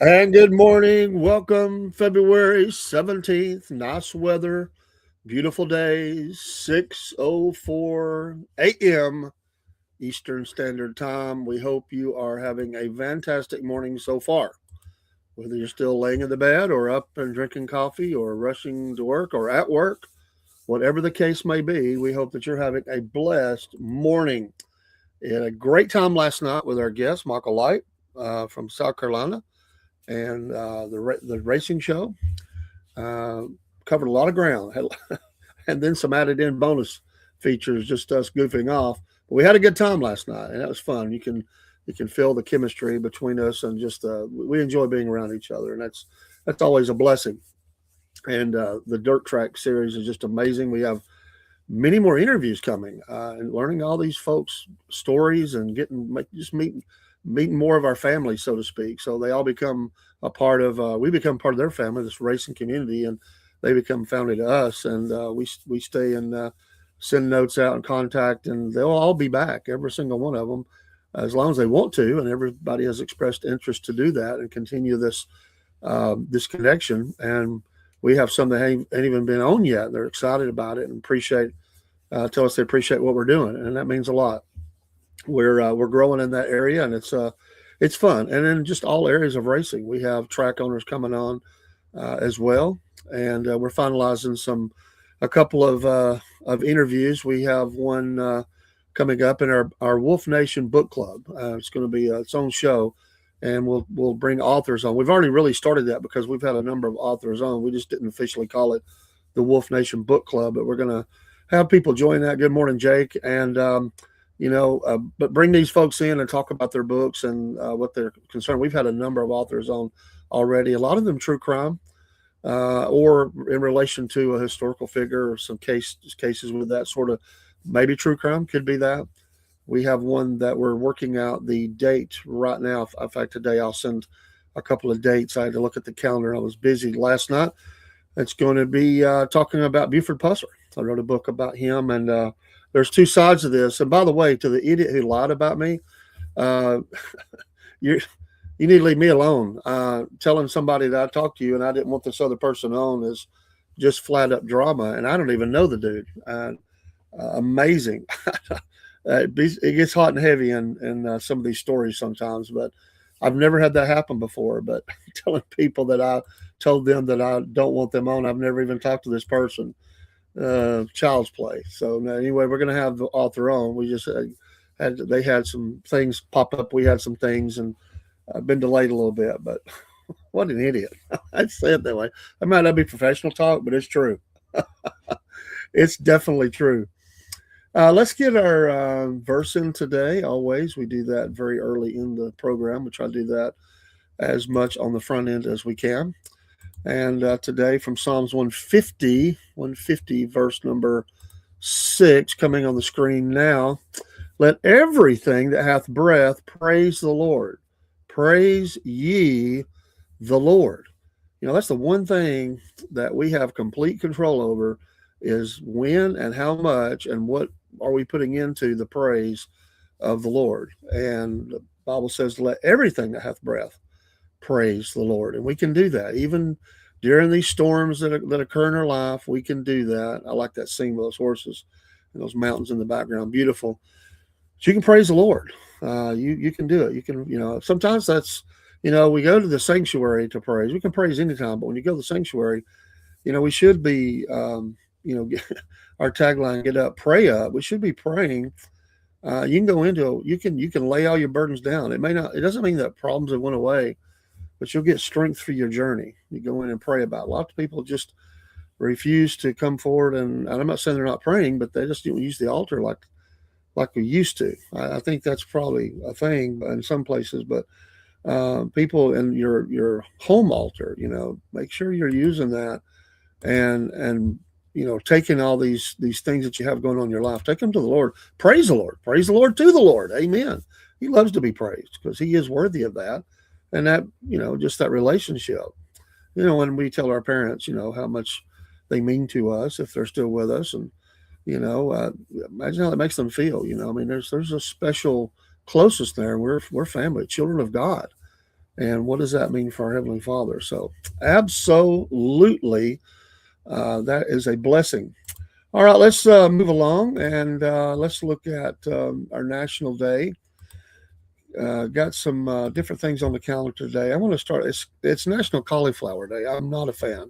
And good morning. Welcome, February 17th. Nice weather, beautiful day, 6:04 a.m. Eastern Standard Time. We hope you are having a fantastic morning so far. Whether you're still laying in the bed or up and drinking coffee or rushing to work or at work, whatever the case may be, we hope that you're having a blessed morning. We had a great time last night with our guest, Michael Light from South Carolina and the racing show. Uh, Covered a lot of ground, and then some added in bonus features, just us goofing off. But we had a good time last night, and that was fun. You can feel the chemistry between us, and just we enjoy being around each other, and that's always a blessing. And the dirt track series is just amazing. We have many more interviews coming, and learning all these folks' stories and just meeting more of our family, so to speak. So they all become a part of we become part of their family, this racing community, and they become family to us. And we stay and send notes out and contact, and they'll all be back, every single one of them, as long as they want to. And everybody has expressed interest to do that and continue this connection. And we have some that ain't even been on yet. They're excited about it and tell us they appreciate what we're doing, and that means a lot. We're growing in that area, and it's fun. And in just all areas of racing, we have track owners coming on as well, and we're finalizing a couple of interviews. We have one coming up in our Wolf Nation Book Club. It's going to be its own show, and we'll bring authors on. We've already really started that because we've had a number of authors on. We just didn't officially call it the Wolf Nation Book Club, but we're going to have people join that. Good morning, Jake, and but bring these folks in and talk about their books and what they're concerned. We've had a number of authors on already. A lot of them true crime, or in relation to a historical figure, or some cases with that sort of, maybe true crime could be that. We have one that we're working out the date right now. In fact, today I'll send a couple of dates. I had to look at the calendar. I was busy last night. It's going to be talking about Buford Pusser. I wrote a book about him, and there's two sides of this. And by the way, to the idiot who lied about me, uh, you you need to leave me alone. Telling somebody that I talked to you and I didn't want this other person on is just flat up drama, and I don't even know the dude. Amazing. It gets hot and heavy in some of these stories sometimes, but I've never had that happen before. But telling people that I told them that I don't want them on, I've never even talked to this person. Child's play. So now, anyway, we're going to have the author on. We just they had some things pop up. We had some things, and I've been delayed a little bit. But what an idiot! I'd say it that way. That might not be professional talk, but it's true. It's definitely true. Let's get our verse in today. Always, we do that very early in the program. We try to do that as much on the front end as we can. And today from Psalms 150, verse number 6, coming on the screen now. Let everything that hath breath praise the Lord. Praise ye the Lord. That's the one thing that we have complete control over, is when and how much and what are we putting into the praise of the Lord. And the Bible says, let everything that hath breath praise the Lord. And we can do that. Even during these storms that occur in our life, we can do that. I like that scene with those horses and those mountains in the background. Beautiful. So you can praise the Lord. You can do it. You can, sometimes that's, we go to the sanctuary to praise. We can praise anytime, but when you go to the sanctuary, we should be, our tagline, get up, pray up. We should be praying. You can go into, you can lay all your burdens down. It doesn't mean that problems have went away, but you'll get strength for your journey. You go in and pray about it. A lot of people just refuse to come forward, and I'm not saying they're not praying, but they just don't use the altar like we used to. I think that's probably a thing in some places, but people in your home altar, make sure you're using that, and taking all these things that you have going on in your life, take them to the Lord. Praise the Lord. Praise the Lord to the Lord. Amen. He loves to be praised because he is worthy of that. And that, just that relationship, when we tell our parents, how much they mean to us if they're still with us, and, imagine how that makes them feel. I mean, there's a special closeness there. We're family, children of God. And what does that mean for our Heavenly Father? So, absolutely, that is a blessing. All right, let's move along and let's look at our National Day. Got some different things on the calendar today. I want to start. It's National Cauliflower Day. I'm not a fan.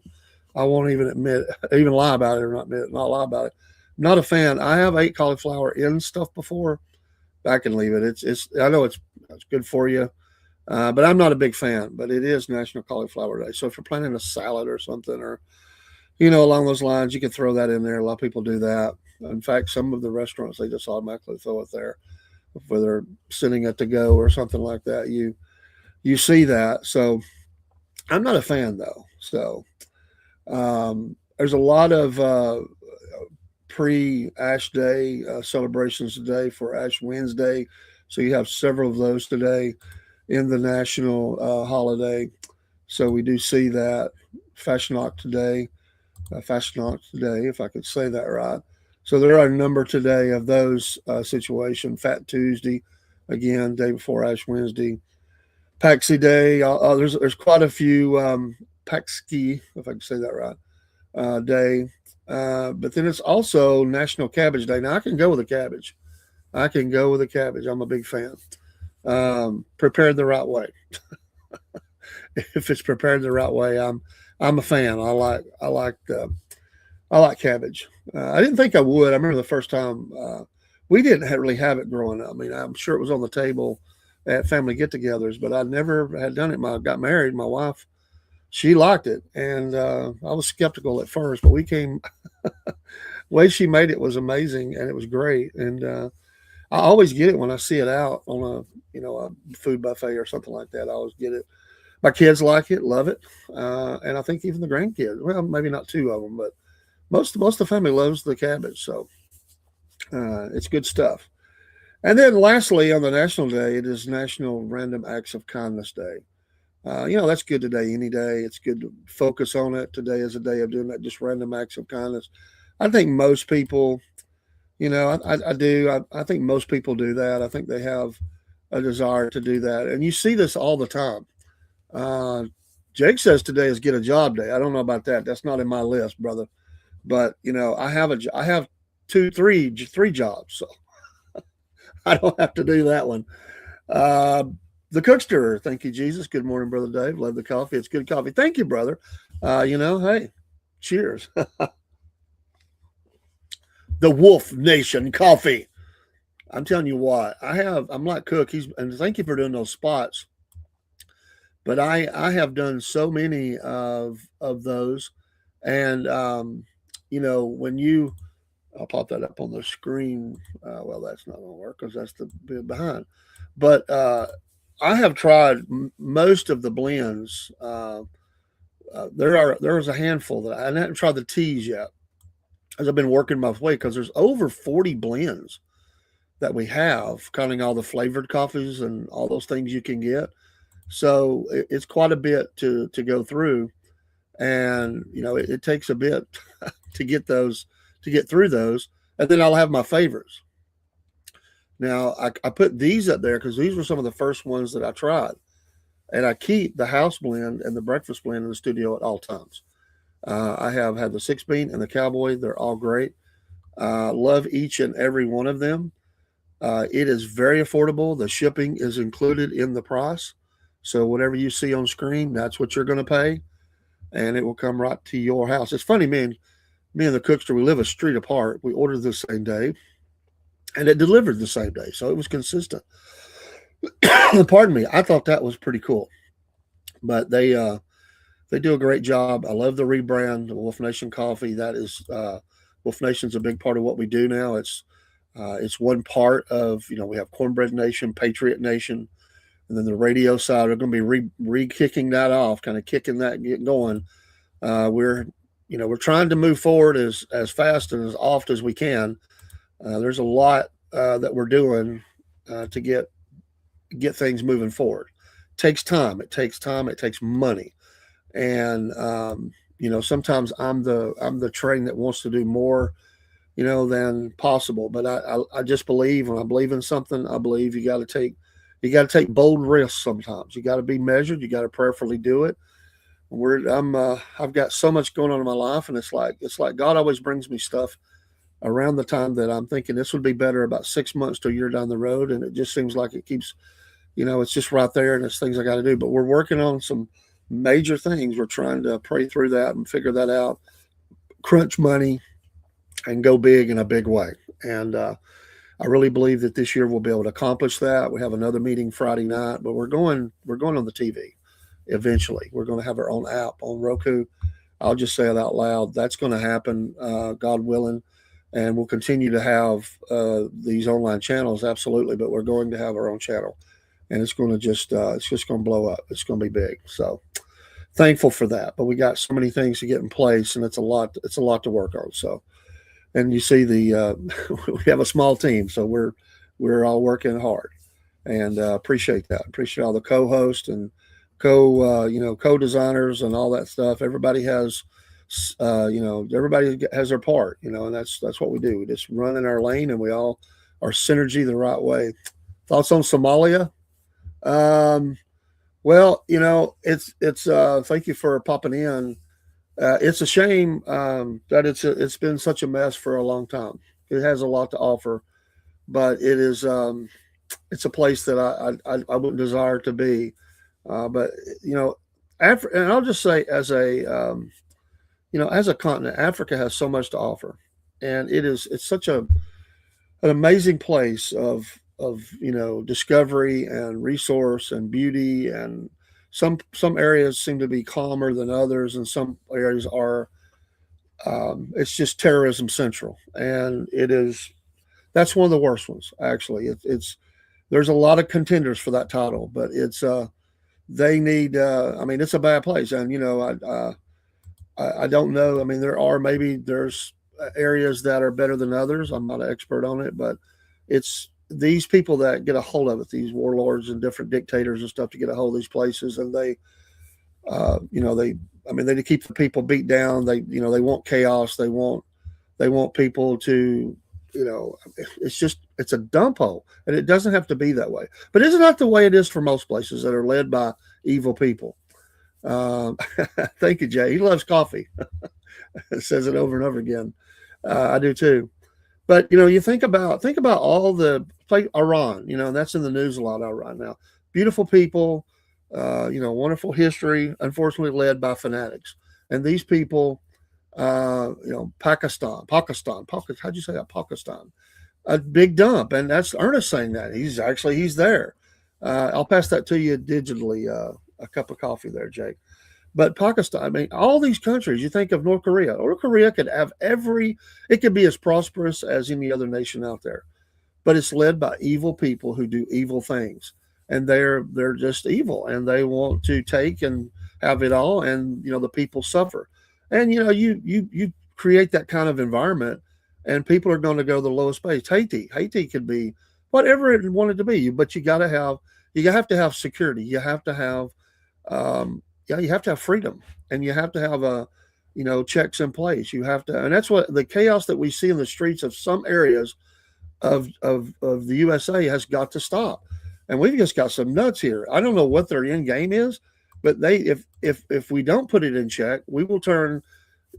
I won't even admit, even lie about it or not admit, not lie about it. Not a fan. I have ate cauliflower in stuff before. I can leave it. It's. I know it's good for you, but I'm not a big fan. But it is National Cauliflower Day. So if you're planning a salad or something, or along those lines, you can throw that in there. A lot of people do that. In fact, some of the restaurants they just automatically throw it there, whether they're sending it to go or something like that. You see that. So I'm not a fan though. So there's a lot of pre Ash Day celebrations today for Ash Wednesday. So you have several of those today in the national holiday. So we do see that Fashionok today, if I could say that right. So there are a number today of those situations. Fat Tuesday, again, day before Ash Wednesday. Paxi Day. There's quite a few Paxi, if I can say that right, day. But then it's also National Cabbage Day. Now I can go with a cabbage. I can go with a cabbage. I'm a big fan. Prepared the right way. If it's prepared the right way, I'm a fan. I like cabbage. I didn't think I would. I remember the first time we didn't really have it growing up. I mean, I'm sure it was on the table at family get-togethers, but I never had done it. I got married. My wife, she liked it, and I was skeptical at first, but we came. The way she made it was amazing, and it was great. And I always get it when I see it out on a food buffet or something like that. I always get it. My kids like it, love it, and I think even the grandkids. Well, maybe not two of them, but most of the family loves the cabbage. So it's good stuff. And then lastly, on the National Day, it is National Random Acts of Kindness Day. That's good today, any day. It's good to focus on it. Today is a day of doing that, just random acts of kindness. I think most people, I do. I think most people do that. I think they have a desire to do that. And you see this all the time. Uh, Jake says today is get a job day. I don't know about that. That's not in my list, brother. But I have three jobs, so I don't have to do that one. Uh, the Cookster, thank you, Jesus. Good morning, brother Dave. Love the coffee. It's good coffee. Thank you, brother. Hey, cheers. The Wolf Nation coffee. I'm telling you what, I'm like Cook. And thank you for doing those spots. But I have done so many of those, and when I'll pop that up on the screen. Well, that's not going to work because that's the bit behind. But I have tried most of the blends. There's a handful that I haven't tried the teas yet, as I've been working my way because there's over 40 blends that we have, counting all the flavored coffees and all those things you can get. So it's quite a bit to go through, and it takes a bit to get through those, and then I'll have my favorites. Now I put these up there because these were some of the first ones that I tried, and I keep the house blend and the breakfast blend in the studio at all times. I have had the 6 bean and the cowboy; they're all great. Love each and every one of them. It is very affordable. The shipping is included in the price. So whatever you see on screen, that's what you're going to pay, and it will come right to your house. It's funny, me and the Cookster, we live a street apart. We ordered the same day, and it delivered the same day, so it was consistent. Pardon me. I thought that was pretty cool, but they do a great job. I love the rebrand, the Wolf Nation Coffee. That is Wolf Nation's a big part of what we do now. It's one part of we have Cornbread Nation, Patriot Nation, and then the radio side. We're going to be re-kicking that off, kind of kicking that get going. We're trying to move forward as fast and as oft as we can. There's a lot that we're doing to get things moving forward. It takes time. It takes time. It takes money, and sometimes I'm the train that wants to do more, than possible. But I just believe when I believe in something, I believe you got to take you got to take bold risks sometimes. You got to be measured. You got to prayerfully do it. I've got so much going on in my life, and it's like God always brings me stuff around the time that I'm thinking this would be better about 6 months to a year down the road, and it just seems like it keeps, it's just right there, and it's things I got to do. But we're working on some major things. We're trying to pray through that and figure that out, crunch money, and go big in a big way. And I really believe that this year we'll be able to accomplish that. We have another meeting Friday night, but we're going on the TV eventually. We're going to have our own app on Roku. I'll just say it out loud. That's going to happen, God willing, and we'll continue to have these online channels, absolutely. But we're going to have our own channel, and it's just going to blow up. It's going to be big. So thankful for that. But we got so many things to get in place, and it's a lot. It's a lot to work on. So, and you see we have a small team, so we're all working hard, and appreciate that. Appreciate all the co-hosts and co-designers and all that stuff. Everybody has their part, and that's what we do. We just run in our lane, and we all are synergy the right way. Thoughts on Somalia? Um, well, it's thank you for popping in. It's a shame that it's been such a mess for a long time. It has a lot to offer, but it's a place that I wouldn't desire to be. But and I'll just say as a continent, Africa has so much to offer, and it's such an amazing place of discovery and resource and beauty, and some areas seem to be calmer than others, and some areas are it's just terrorism central, and that's one of the worst ones actually. It's there's a lot of contenders for that title, but they need. I mean, it's a bad place, and I don't know. I mean, there's areas that are better than others. I'm not an expert on it, but it's these people that get a hold of it, these warlords and different dictators and stuff, to get a hold of these places, and they keep the people beat down. They want chaos. They want people to, it's a dump hole, and it doesn't have to be that way. But isn't that the way it is for most places that are led by evil people? Um, Thank you, Jay. He loves coffee. Says it over and over again. I do too. But you think about all the like Iran. And that's in the news a lot right now. Beautiful people, wonderful history. Unfortunately, led by fanatics, and these people, Pakistan. How'd you say that? Pakistan. A big dump, and that's Ernest saying that. He's there. I'll pass that to you digitally. A cup of coffee there, Jake. But Pakistan, I mean, all these countries, you think of North Korea. North Korea could have it could be as prosperous as any other nation out there, but it's led by evil people who do evil things, and they're just evil, and they want to take and have it all, and the people suffer, and you create that kind of environment, and people are going to go to the lowest place. Haiti could be whatever it wanted to be, but you have to have security. You have to have you have to have freedom, and you have to have checks in place. You have to, and that's what the chaos that we see in the streets of some areas of the USA has got to stop. And we've just got some nuts here. I don't know what their end game is, but if we don't put it in check, we will turn.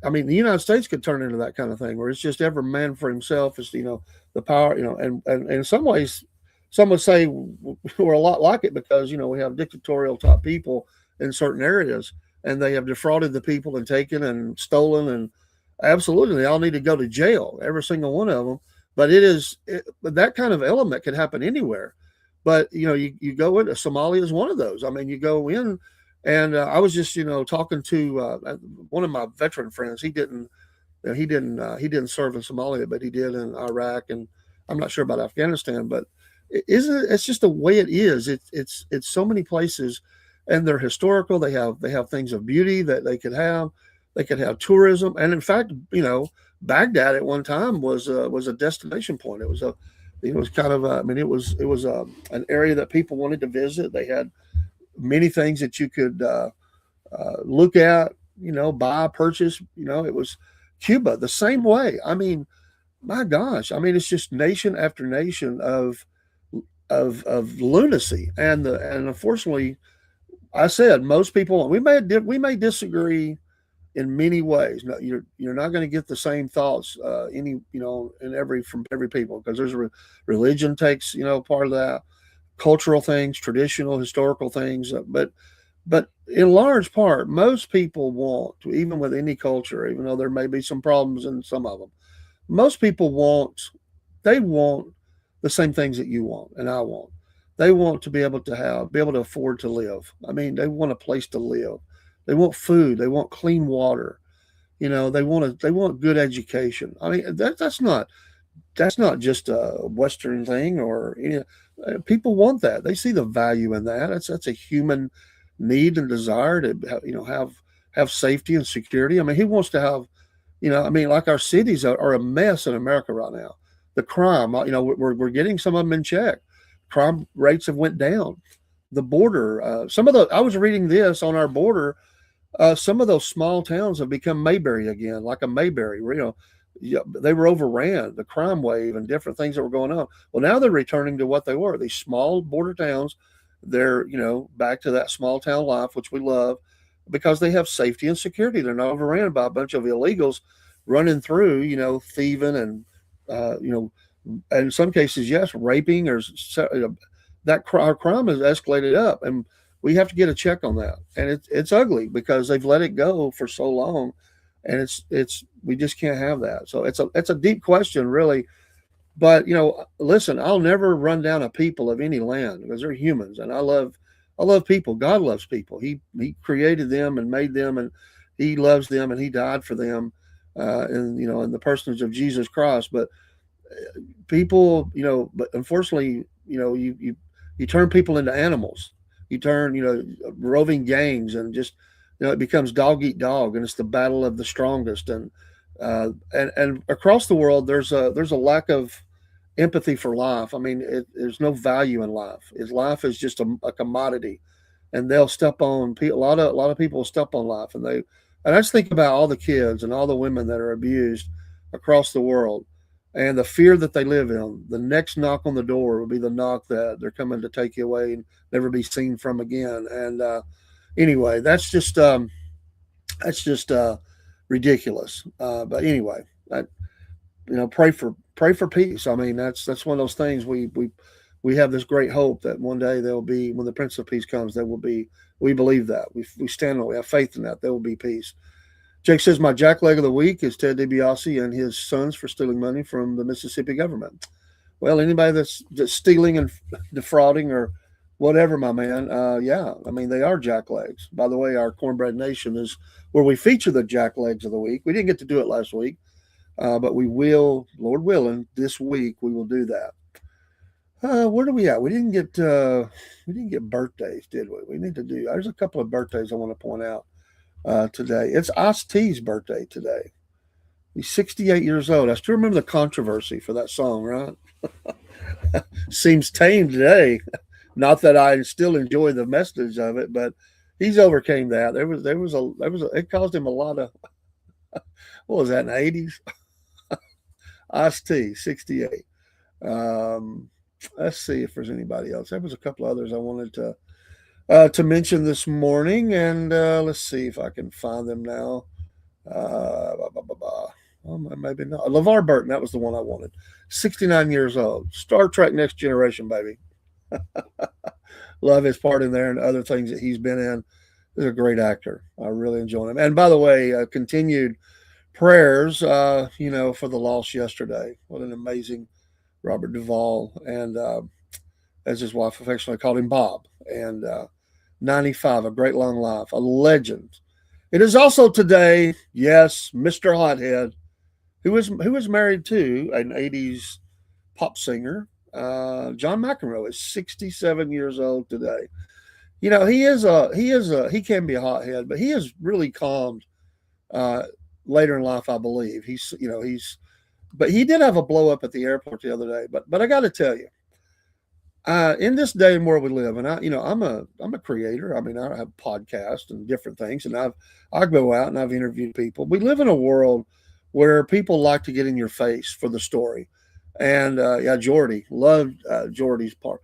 I mean, the United States could turn into that kind of thing where it's just every man for himself. Is the power. And in some ways, some would say we're a lot like it because we have dictatorial type people in certain areas, and they have defrauded the people and taken and stolen, and absolutely they all need to go to jail, every single one of them. But but that kind of element could happen anywhere. But you go into Somalia is one of those. I mean, you go in, and I was just talking to one of my veteran friends. He didn't serve in Somalia, but he did in Iraq, and I'm not sure about Afghanistan. But it's just the way it is. It's so many places, and they're historical. They have things of beauty that they could have. They could have tourism, and in fact, Baghdad at one time was a destination point. It was kind of it was an area that people wanted to visit. They had many things that you could look at, buy, purchase. It was Cuba the same way. I mean, my gosh, I mean, it's just nation after nation of of lunacy. And unfortunately, I said most people we may disagree in many ways. No, you're not going to get the same thoughts any in every from every people, because there's a religion takes part of that, cultural things, traditional historical things, but in large part, most people want, even with any culture, even though there may be some problems in some of them, most people want the same things that you want and I want. They want to be able to afford to live. I mean, they want a place to live. They want food. They want clean water. They want good education. I mean, that's not just a Western thing, or people want that. They see the value in that. That's a human need and desire to have safety and security. I mean, who wants to have I mean, like our cities are a mess in America right now. The crime, we're getting some of them in check. Crime rates have went down. The border, I was reading this on our border. Some of those small towns have become Mayberry again, like a Mayberry. Where, yeah, they were overran, the crime wave and different things that were going on. Well, now they're returning to what they were. These small border towns, they're back to that small town life, which we love, because they have safety and security. They're not overran by a bunch of illegals running through, thieving and in some cases, yes, raping or that our crime has escalated up, and we have to get a check on that. And it's ugly because they've let it go for so long, and it's we just can't have that. So it's a deep question, really. But listen, I'll never run down a people of any land because they're humans, and I love people. God loves people. He created them and made them, and He loves them, and He died for them, in the personage of Jesus Christ. But people, but unfortunately, you turn people into animals. You turn, roving gangs, and just, it becomes dog eat dog, and it's the battle of the strongest. And across the world, there's a lack of empathy for life. I mean, there's no value in life. Life is just a commodity, and they'll step on a lot of people step on life, and I just think about all the kids and all the women that are abused across the world, and the fear that they live in. The next knock on the door will be the knock that they're coming to take you away and never be seen from again. And anyway, that's just ridiculous. But anyway, pray for peace. I mean, that's one of those things we have this great hope that one day there will be, when the Prince of Peace comes, there will be. We believe that we stand on. We have faith in that there will be peace. Jake says my jackleg of the week is Ted DiBiase and his sons for stealing money from the Mississippi government. Well, anybody that's stealing and defrauding or whatever, my man, yeah, I mean, they are jacklegs. By the way, our Cornbread Nation is where we feature the jacklegs of the week. We didn't get to do it last week, but we will, Lord willing, this week we will do that. Where do we at? We didn't get birthdays, did we? We need to do. There's a couple of birthdays I want to point out today. It's Ice-T's birthday today. He's 68 years old. I still remember the controversy for that song, right? Seems tame today. Not that I still enjoy the message of it, but he's overcame that. It caused him a lot of, what was that, in the 80s? Ice-T, 68. Let's see if there's anybody else. There was a couple others I wanted to mention this morning, and let's see if I can find them now. Well, maybe not. LeVar Burton, that was the one I wanted. 69 years old. Star Trek Next Generation, baby. Love his part in there and other things that he's been in. He's a great actor. I really enjoy him. And by the way, continued prayers, for the loss yesterday. What an amazing Robert Duvall, and as his wife affectionately called him, Bob. And 95, a great long life, a legend. It is also today, yes, Mr. Hothead, who was married to an 80s pop singer. John McEnroe is 67 years old today. He can be a hothead, but he is really calmed later in life, I believe. But he did have a blow up at the airport the other day. But I got to tell you, in this day and where we live, and I'm a creator. I mean, I have podcasts and different things, and I go out and I've interviewed people. We live in a world where people like to get in your face for the story, And yeah, Jordy loved Jordy's part.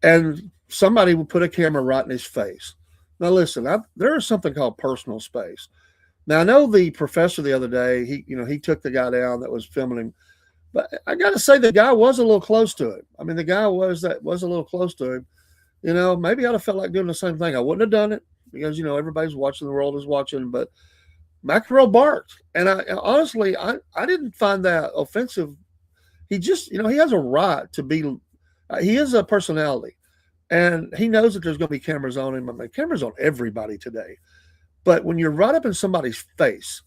And somebody would put a camera right in his face. Now, listen, there is something called personal space. Now, I know the professor the other day, he took the guy down that was filming him, but I got to say the guy was a little close to him. I mean, the guy was a little close to him. Maybe I'd have felt like doing the same thing. I wouldn't have done it because everybody's watching, the world is watching. But McEnroe barked, and honestly, I didn't find that offensive. He just, he has a right to be. He is a personality, and he knows that there's going to be cameras on him. I mean, cameras on everybody today. But when you're right up in somebody's face,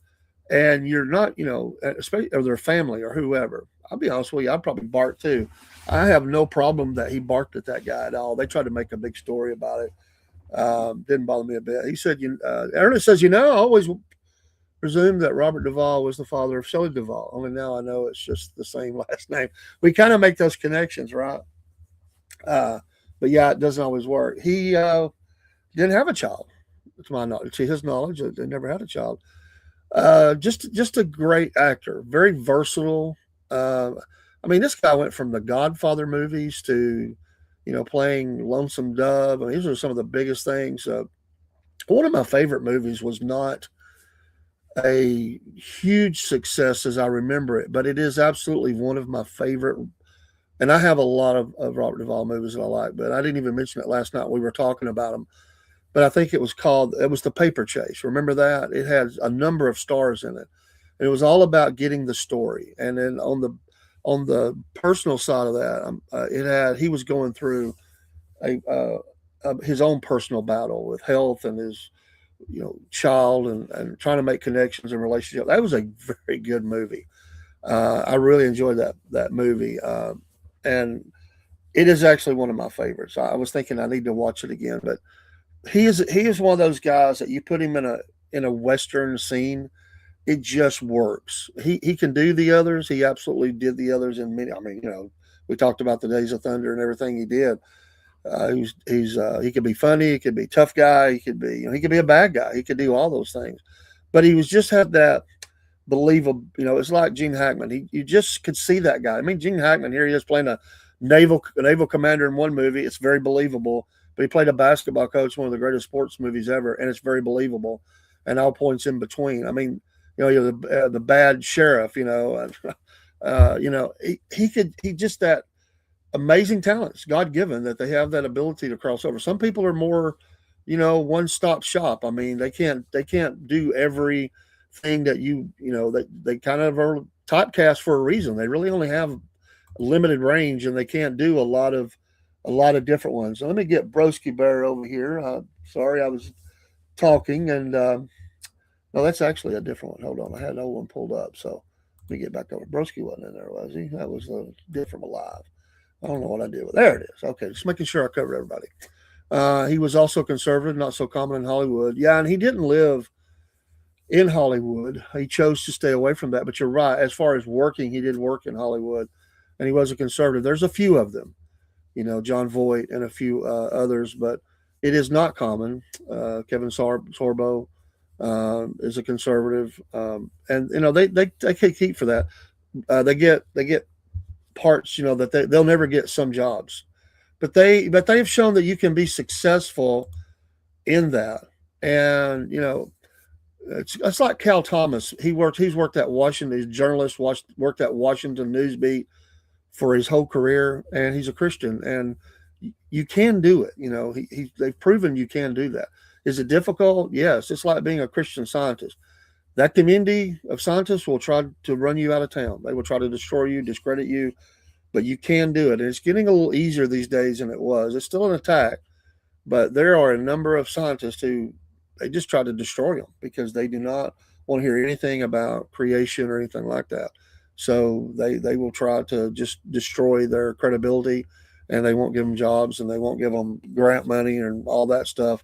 and you're not, especially or their family or whoever, I'll be honest with you, I'd probably bark too. I have no problem that he barked at that guy at all. They tried to make a big story about it. Didn't bother me a bit. He said, Ernest says, I always presumed that Robert Duvall was the father of Shelley Duvall. Only now I know it's just the same last name. We kind of make those connections, right? Uh, but yeah, it doesn't always work. He didn't have a child, to my knowledge. To his knowledge, they never had a child. Just a great actor, very versatile. Uh, I mean, this guy went from the Godfather movies to, playing Lonesome Dove. I mean, these are some of the biggest things. One of my favorite movies was not a huge success as I remember it, but it is absolutely one of my favorite. And I have a lot of Robert Duvall movies that I like, but I didn't even mention it last night. We were talking about them, but I think it was The Paper Chase. Remember that? It has a number of stars in it. And it was all about getting the story. And then on the personal side of that, he was going through his own personal battle with health and his child and trying to make connections and relationships. That was a very good movie. I really enjoyed that movie, and it is actually one of my favorites. I was thinking I need to watch it again, but he is one of those guys that you put him in a western scene, it just works. He can do the others. He absolutely did the others in many. I mean, we talked about the Days of Thunder and everything he did. He could be funny. He could be a tough guy. He could be a bad guy. He could do all those things, but he was just had that believable. It's like Gene Hackman. You just could see that guy. I mean, Gene Hackman here he is playing a naval commander in one movie. It's very believable. But he played a basketball coach, one of the greatest sports movies ever, and it's very believable. And all points in between. I mean, you're the bad sheriff. He just that amazing talents, God given, that they have that ability to cross over. Some people are more, one stop shop. I mean, they can't do everything that that they kind of are typecast for a reason. They really only have limited range, and they can't do a lot of different ones. So let me get Broski Bear over here. Sorry, I was talking, and no, that's actually a different one. Hold on, I had another one pulled up. So let me get back over. Broski wasn't in there, was he? That was a different alive. I don't know what I did with. There it is. Okay, just making sure I covered everybody. He was also conservative, not so common in Hollywood. Yeah, and he didn't live in Hollywood. He chose to stay away from that. But you're right. As far as working, he did work in Hollywood, and he was a conservative. There's a few of them, John Voight and a few others, but it is not common. Kevin Sorbo is a conservative, and they can keep for that. They get parts, that they'll never get some jobs, but they've shown that you can be successful in that. And it's like Cal Thomas. He's worked at Washington. He's a journalist. Worked at Washington Newsbeat for his whole career, and he's a Christian, and you can do it. They've proven you can do that. Is it difficult? Yes. It's like being a Christian scientist. That community of scientists will try to run you out of town. They will try to destroy you, discredit you, but you can do it. And it's getting a little easier these days than it was. It's still an attack, but there are a number of scientists who they just try to destroy them because they do not want to hear anything about creation or anything like that. So they will try to just destroy their credibility, and they won't give them jobs, and they won't give them grant money and all that stuff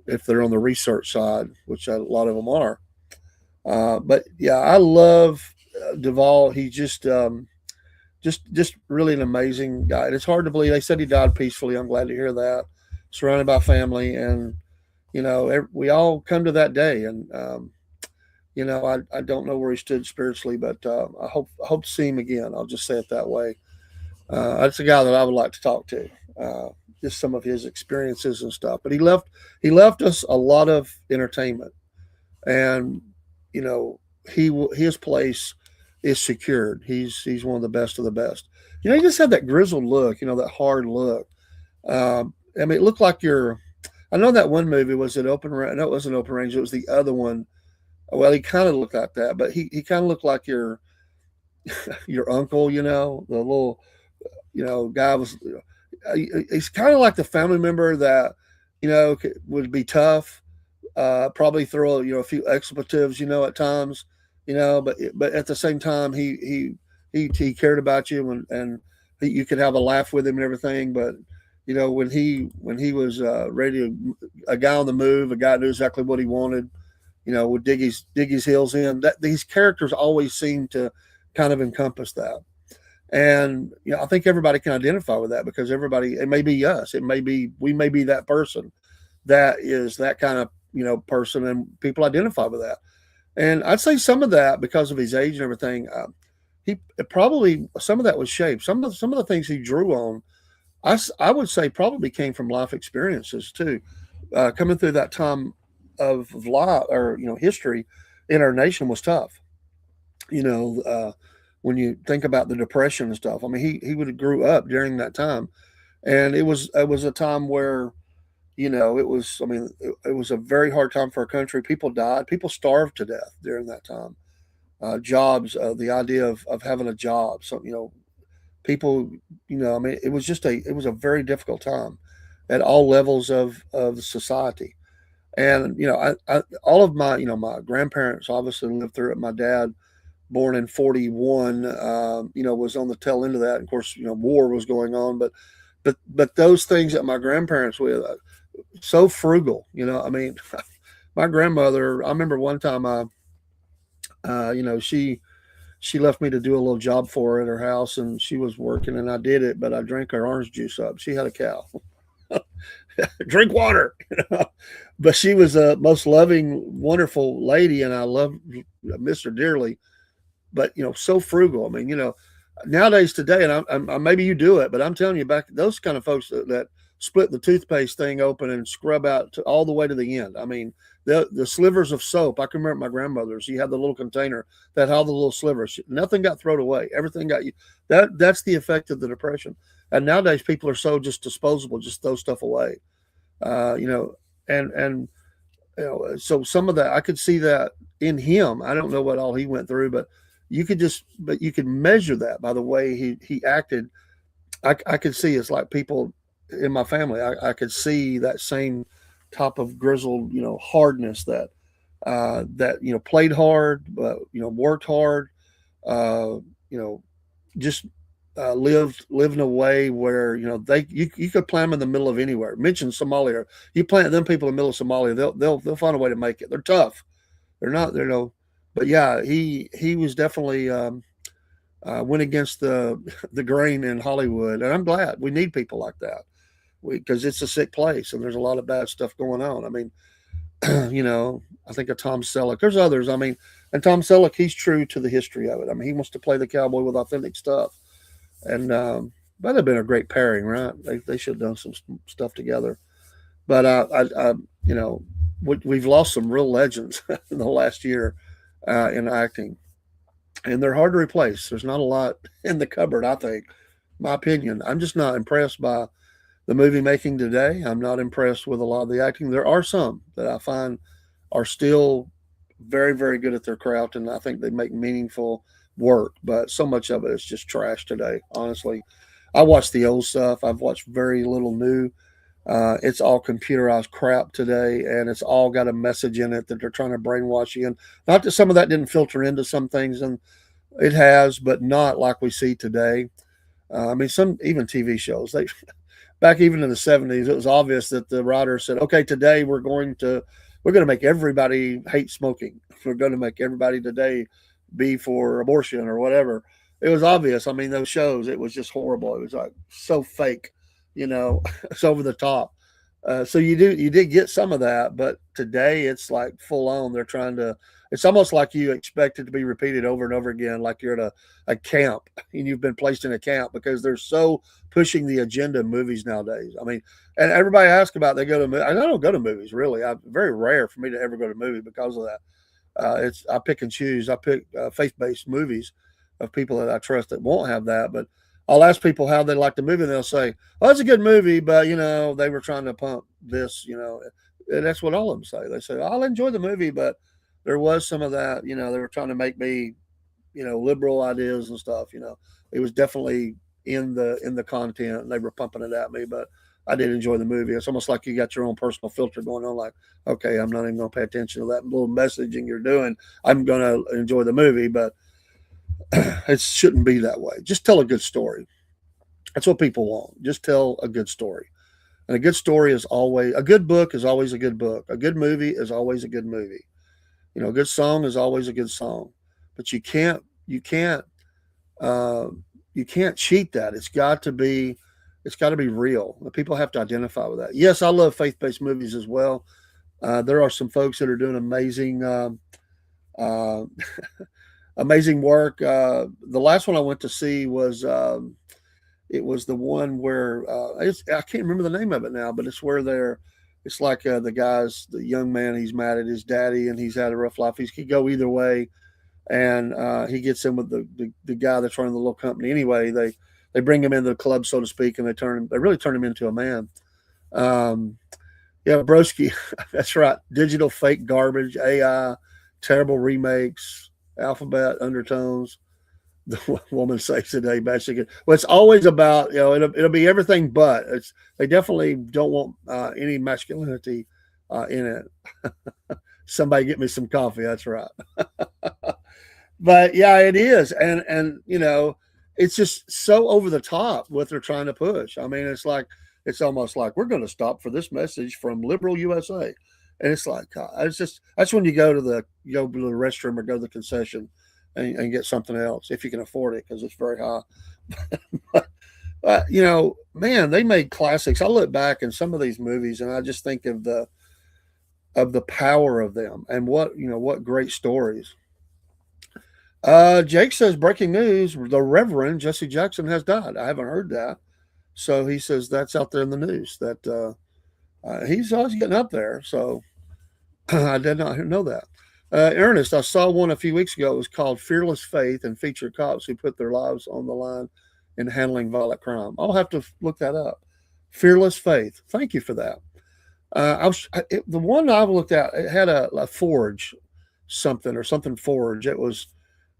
if they're on the research side, which a lot of them are. But yeah, I love Duvall. He's just really an amazing guy. And it's hard to believe. They said he died peacefully. I'm glad to hear that. Surrounded by family, and we all come to that day. And I don't know where he stood spiritually, but I hope to see him again. I'll just say it that way. That's a guy that I would like to talk to. Uh, just some of his experiences and stuff. But he left us a lot of entertainment, and you know his place is secured. He's one of the best of the best. He just had that grizzled look. That hard look. I mean, it looked like you're. I know that one movie was it Open Range. No, it wasn't Open Range. It was the other one. Well, he kind of looked like that, but he kind of looked like your uncle. The little guy was. He's kind of like the family member that would be tough, probably throw a few expletives at times, but at the same time he cared about you and you could have a laugh with him and everything. But when he was ready to, a guy on the move, a guy knew exactly what he wanted, would dig his heels in. That these characters always seem to kind of encompass that. And I think everybody can identify with that because everybody, it may be us, we may be that person that is that kind of person, and people identify with that. And I'd say some of that because of his age and everything. He probably some of that was shaped. Some of the things he drew on, I would say probably came from life experiences too, coming through that time of life or history in our nation was tough. You know, when you think about the depression and stuff. I mean, he would have grew up during that time, and it was a time where it was. I mean, it was a very hard time for our country. People died. People starved to death during that time. Jobs, the idea of having a job. So people, I mean, it was a very difficult time at all levels of society. And all of my grandparents obviously lived through it. My dad, born in 41, was on the tail end of that. And of course, war was going on, but those things that my grandparents were so frugal. I mean, my grandmother. I remember one time she left me to do a little job for her at her house, and she was working, and I did it, but I drank her orange juice up. She had a cow. Drink water. But she was a most loving, wonderful lady, and I miss her dearly. But so frugal. I mean, nowadays today, and maybe you do it, but I'm telling you, back those kind of folks that split the toothpaste thing open and scrub out all the way to the end. I mean, the slivers of soap. I can remember my grandmother. She had the little container that had all the little slivers. Nothing got thrown away. Everything got you. That's the effect of the depression. And nowadays, people are so just disposable, just throw stuff away. And so some of that I could see that in him. I don't know what all he went through, but you could measure that by the way he acted. I could see it's like people in my family. I could see that same type of grizzled, hardness that played hard, but worked hard, you know, just lived in a way where you could plant them in the middle of anywhere. Mention Somalia, you plant them people in the middle of Somalia, they'll find a way to make it. They're tough. They're not. But yeah, he was definitely went against the grain in Hollywood, and I'm glad we need people like that because it's a sick place and there's a lot of bad stuff going on. I mean, I think of Tom Selleck. There's others. I mean, and Tom Selleck, he's true to the history of it. I mean, he wants to play the cowboy with authentic stuff, and that'd have been a great pairing, right? They should have done some stuff together. But we've lost some real legends in the last year in acting, and they're hard to replace. There's not a lot in the cupboard, I think. My opinion. I'm just not impressed by the movie making today. I'm not impressed with a lot of the acting. There are some that I find are still very, very good at their craft, and I think they make meaningful work. But so much of it is just trash today, honestly. I watch the old stuff. I've watched very little new. It's all computerized crap today, and it's all got a message in it that they're trying to brainwash you. And not that some of that didn't filter into some things, and it has, but not like we see today. I mean, some even TV shows. They back even in the 70s, it was obvious that the writer said, "Okay, today we're going to make everybody hate smoking. We're going to make everybody today be for abortion or whatever." It was obvious. I mean, those shows, it was just horrible. It was like so fake, it's over the top. So you did get some of that, but today it's like full on. They're trying to. It's almost like you expect it to be repeated over and over again, like you're at a camp and you've been placed in a camp because they're so pushing the agenda in movies nowadays. I mean, and everybody asks about they go to. I don't go to movies really. Very rare for me to ever go to a movie because of that. It's I pick and choose. I pick faith based movies of people that I trust that won't have that. But I'll ask people how they like the movie, and they'll say, "Oh, it's a good movie, but they were trying to pump this." And that's what all of them say. They say, "I'll enjoy the movie, but there was some of that. They were trying to make me, liberal ideas and stuff. It was definitely in the content, and they were pumping it at me, but." I did enjoy the movie. It's almost like you got your own personal filter going on. Like, okay, I'm not even going to pay attention to that little messaging you're doing. I'm going to enjoy the movie, but it shouldn't be that way. Just tell a good story. That's what people want. Just tell a good story. And a good story is always a good book is always a good book. A good movie is always a good movie. A good song is always a good song. But uh, you can't cheat that. It's got to be real. People have to identify with that. Yes, I love faith-based movies as well. There are some folks that are doing amazing uh, amazing work. The last one I went to see was it was the one where I can't remember the name of it now, but it's where it's like the young man, he's mad at his daddy and he's had a rough life. He could go either way, and he gets in with the guy that's running the little company. Anyway, they bring him into the club, so to speak, and they really turn him into a man. Um, yeah, Broski, that's right. Digital fake garbage, AI, terrible remakes, alphabet undertones. The woman says today, basically. Well, it's always about it'll be everything, but they definitely don't want any masculinity in it. Somebody get me some coffee. That's right. But yeah, it is, and it's just so over the top what they're trying to push. I mean, it's almost like we're going to stop for this message from liberal USA, and it's like it's just that's when you go to the restroom or go to the concession and get something else if you can afford it because it's very high. Man, they made classics. I look back in some of these movies and I just think of the power of them and what great stories. Jake says breaking news: the Reverend Jesse Jackson has died. I haven't heard that, so he says that's out there in the news that he's always getting up there. So I did not know that. Ernest, I saw one a few weeks ago. It was called Fearless Faith and featured cops who put their lives on the line in handling violent crime. I'll have to look that up. Fearless Faith. Thank you for that. The one I've looked at. It had a forge, something forge. It was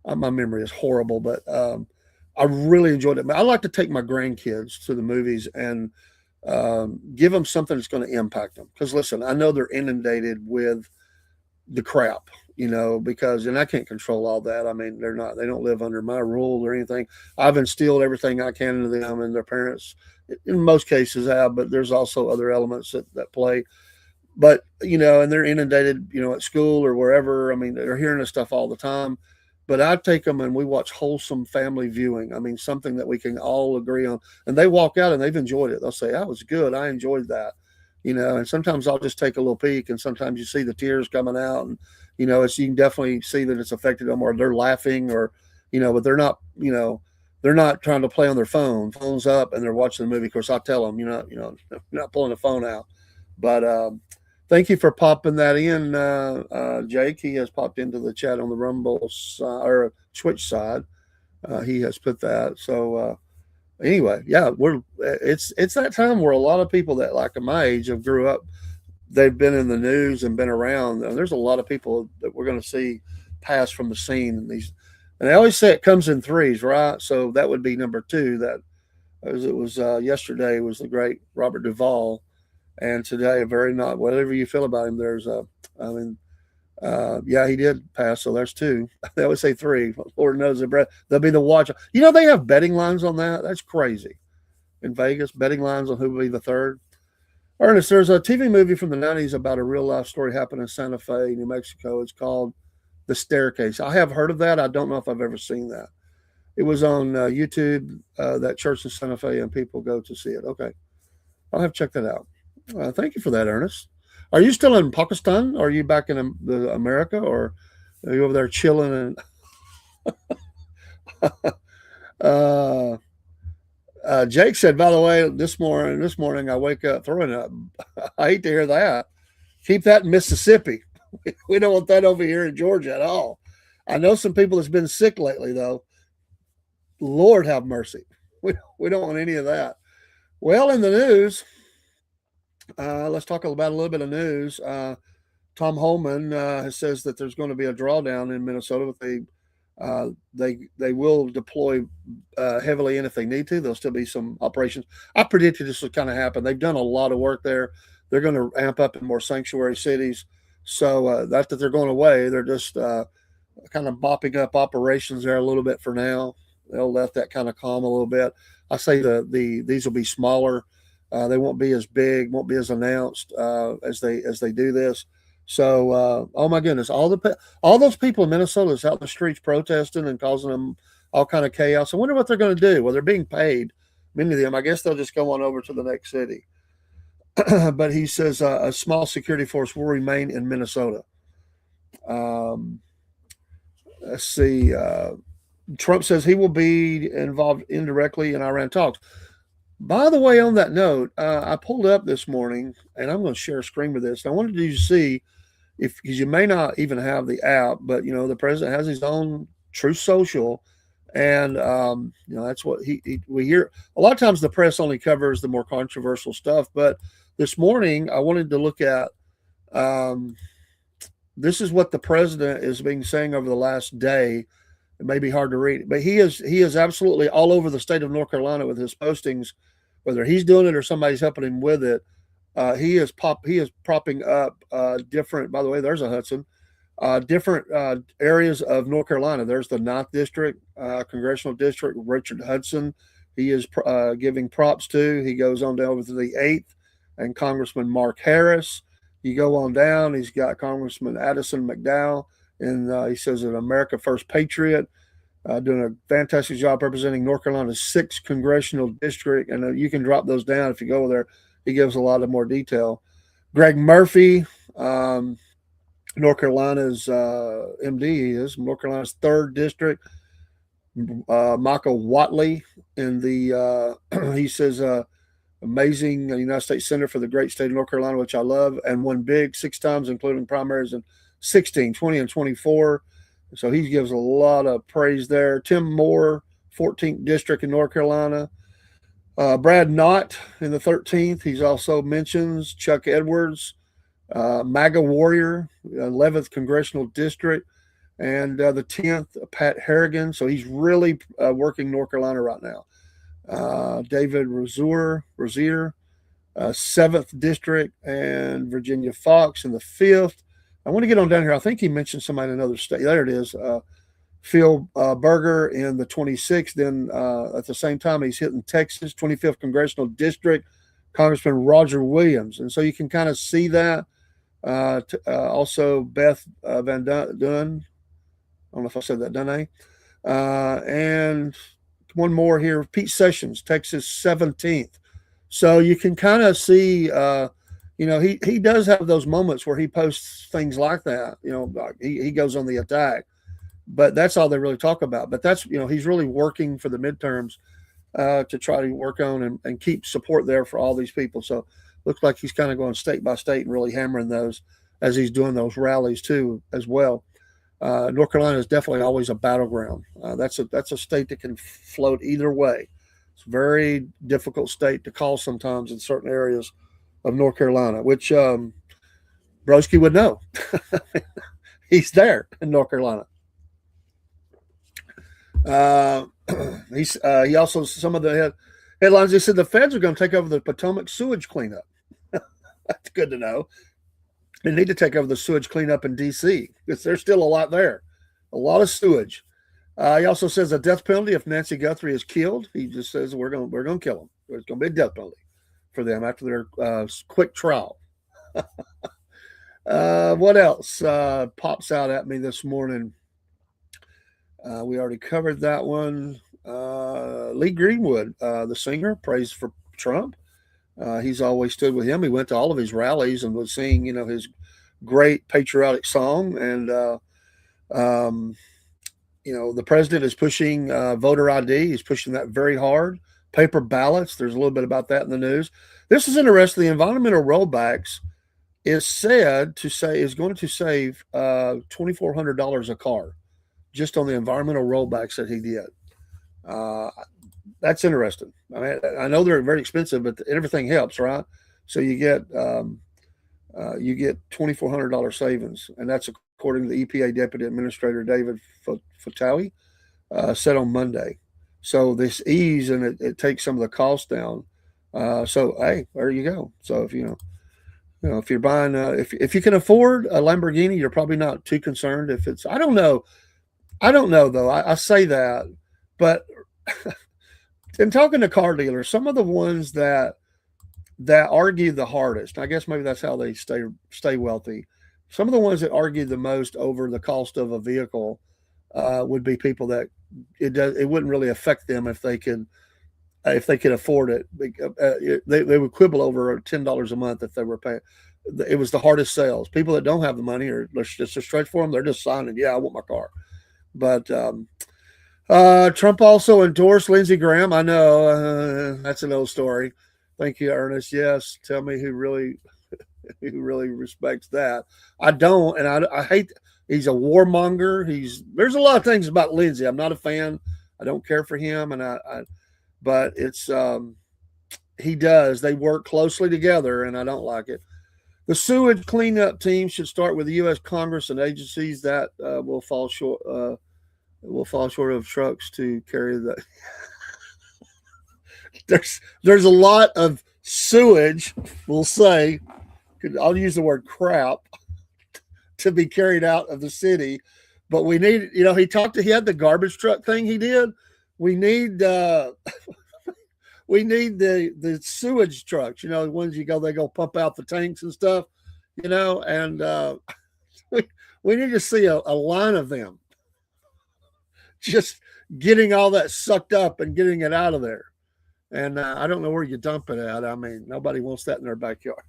my memory is horrible, but I really enjoyed it. I like to take my grandkids to the movies and give them something that's going to impact them. Because listen, I know they're inundated with the crap, and I can't control all that. I mean, they don't live under my rule or anything. I've instilled everything I can into them, and their parents, in most cases, have. But there's also other elements that play. But and they're inundated, at school or wherever. I mean, they're hearing this stuff all the time. But I take them and we watch wholesome family viewing. I mean, something that we can all agree on. And they walk out and they've enjoyed it. They'll say, "That was good. I enjoyed that." And sometimes I'll just take a little peek, and sometimes you see the tears coming out, and you can definitely see that it's affected them, or they're laughing, or but they're not trying to play on their phones up, and they're watching the movie. Of course, I tell them, you're not pulling the phone out. But thank you for popping that in, Jake. He has popped into the chat on the Rumble or Twitch side. He has put that. So anyway, yeah, it's that time where a lot of people that like my age have grew up. They've been in the news and been around. And there's a lot of people that we're going to see pass from the scene. And they always say it comes in threes, right? So that would be number two. That as it was yesterday was the great Robert Duvall. And today, very not whatever you feel about him. Yeah, he did pass. So there's two. They always say three. Lord knows they'll be the watch. They have betting lines on that. That's crazy. In Vegas, betting lines on who will be the third. Ernest, there's a TV movie from the 90s about a real life story happened in Santa Fe, New Mexico. It's called The Staircase. I have heard of that. I don't know if I've ever seen that. It was on YouTube, that church in Santa Fe, and people go to see it. Okay. I'll have to check that out. Thank you for that, Ernest. Are you still in Pakistan? Or are you back in America, or are you over there chilling? And uh, Jake said, by the way, this morning I wake up throwing up. I hate to hear that. Keep that in Mississippi. We don't want that over here in Georgia at all. I know some people that's been sick lately, though. Lord have mercy. We don't want any of that. Well, in the news, let's talk about a little bit of news. Tom Holman says that there's going to be a drawdown in Minnesota, but they will deploy heavily in if they need to. There'll still be some operations. I predicted this would kind of happen. They've done a lot of work there. They're going to amp up in more sanctuary cities. So not that they're going away. They're just kind of bopping up operations there a little bit for now. They'll let that kind of calm a little bit. I say the these will be smaller. They won't be as big, won't be as announced as they do this. So, oh my goodness, all those people in Minnesota is out in the streets protesting and causing them all kind of chaos. I wonder what they're going to do. Well, they're being paid. Many of them, I guess, they'll just go on over to the next city. But he says a small security force will remain in Minnesota. Um, let's see. Trump says he will be involved indirectly in Iran talks. By the way, on that note, I pulled up this morning, and I'm going to share a screen with this. I wanted you to see if because you may not even have the app, but the president has his own Truth Social, and that's what we hear. A lot of times, the press only covers the more controversial stuff, but this morning I wanted to look at. Um, this is what the president is being saying over the last day. It may be hard to read, but he is absolutely all over the state of North Carolina with his postings, whether he's doing it or somebody's helping him with it. He is propping up different. By the way, there's a Hudson. Different areas of North Carolina. There's the Ninth District, Congressional District. Richard Hudson. He is giving props to. He goes on down over to the Eighth, and Congressman Mark Harris. You go on down. He's got Congressman Addison McDowell, and he says an America First Patriot. Doing a fantastic job representing North Carolina's 6th congressional district, and you can drop those down if you go there. He gives a lot of more detail. Greg Murphy, North Carolina's MD, he is North Carolina's 3rd district. Michael Watley in the he says amazing United States Senator for the great state of North Carolina, which I love, and won big 6 times, including primaries in 16, 20, and 24. So he gives a lot of praise there. Tim Moore, 14th district in North Carolina. Brad Knott in the 13th. He's also mentions Chuck Edwards, MAGA Warrior, 11th congressional district, and the 10th, Pat Harrigan. So he's really working North Carolina right now. David Rozier, 7th district, and Virginia Fox in the 5th. I want to get on down here. I think he mentioned somebody in another state. There it is. Phil Berger in the 26th. Then at the same time, he's hitting Texas, 25th Congressional District, Congressman Roger Williams. And so you can kind of see that. Also, Beth Van Dunn. I don't know if I said that, Dunn. And one more here, Pete Sessions, Texas 17th. So you can kind of see he does have those moments where he posts things like that. He goes on the attack, but that's all they really talk about. But that's he's really working for the midterms to try to work on and keep support there for all these people. So looks like he's kind of going state by state and really hammering those as he's doing those rallies too as well. North Carolina is definitely always a battleground. That's a state that can float either way. It's a very difficult state to call sometimes in certain areas of North Carolina, which Broski would know. He's there in North Carolina. Uh, he also some of the headlines. He said the feds are going to take over the Potomac sewage cleanup. That's good to know. They need to take over the sewage cleanup in D.C. because there's still a lot there, a lot of sewage. He also says a death penalty if Nancy Guthrie is killed. He just says we're going to kill him. There's going to be a death penalty for them after their quick trial. What else pops out at me this morning? We already covered that one. Lee Greenwood, the singer, prays for Trump. He's always stood with him. He went to all of his rallies and was singing, his great patriotic song. And um, the president is pushing voter ID. He's pushing that very hard. Paper ballots. There's a little bit about that in the news. This is interesting. The environmental rollbacks is said to say is going to save $2,400 a car just on the environmental rollbacks that he did. Uh, that's interesting. I mean, I know they're very expensive, but everything helps, right? So you get $2,400 savings, and that's according to the EPA Deputy Administrator David Fatawi said on Monday. So this ease and it takes some of the costs down. So hey, there you go. So if you're buying, if you can afford a Lamborghini, you're probably not too concerned. If it's, I don't know though. I say that, but in talking to car dealers, some of the ones that argue the hardest, I guess maybe that's how they stay wealthy. Some of the ones that argue the most over the cost of a vehicle would be people that it wouldn't really affect them if they could afford it. They would quibble over $10 a month if they were paying. It was the hardest sales. People that don't have the money or it's just a stretch for them. They're just signing. Yeah, I want my car. But Trump also endorsed Lindsey Graham. I know that's an old story. Thank you, Ernest. Yes, tell me who really respects that. I don't, and I hate. He's a warmonger. There's a lot of things about Lindsey. I'm not a fan. I don't care for him, but it's he does. They work closely together, and I don't like it. The sewage cleanup team should start with the U.S. Congress and agencies that will fall short. Will fall short of trucks to carry the. There's a lot of sewage. We'll say, I'll use the word crap to be carried out of the city, but we need. He had the garbage truck thing. He did. We need. We need the sewage trucks. The ones they go pump out the tanks and stuff. And we need to see a line of them just getting all that sucked up and getting it out of there. And I don't know where you dump it at. I mean, nobody wants that in their backyard.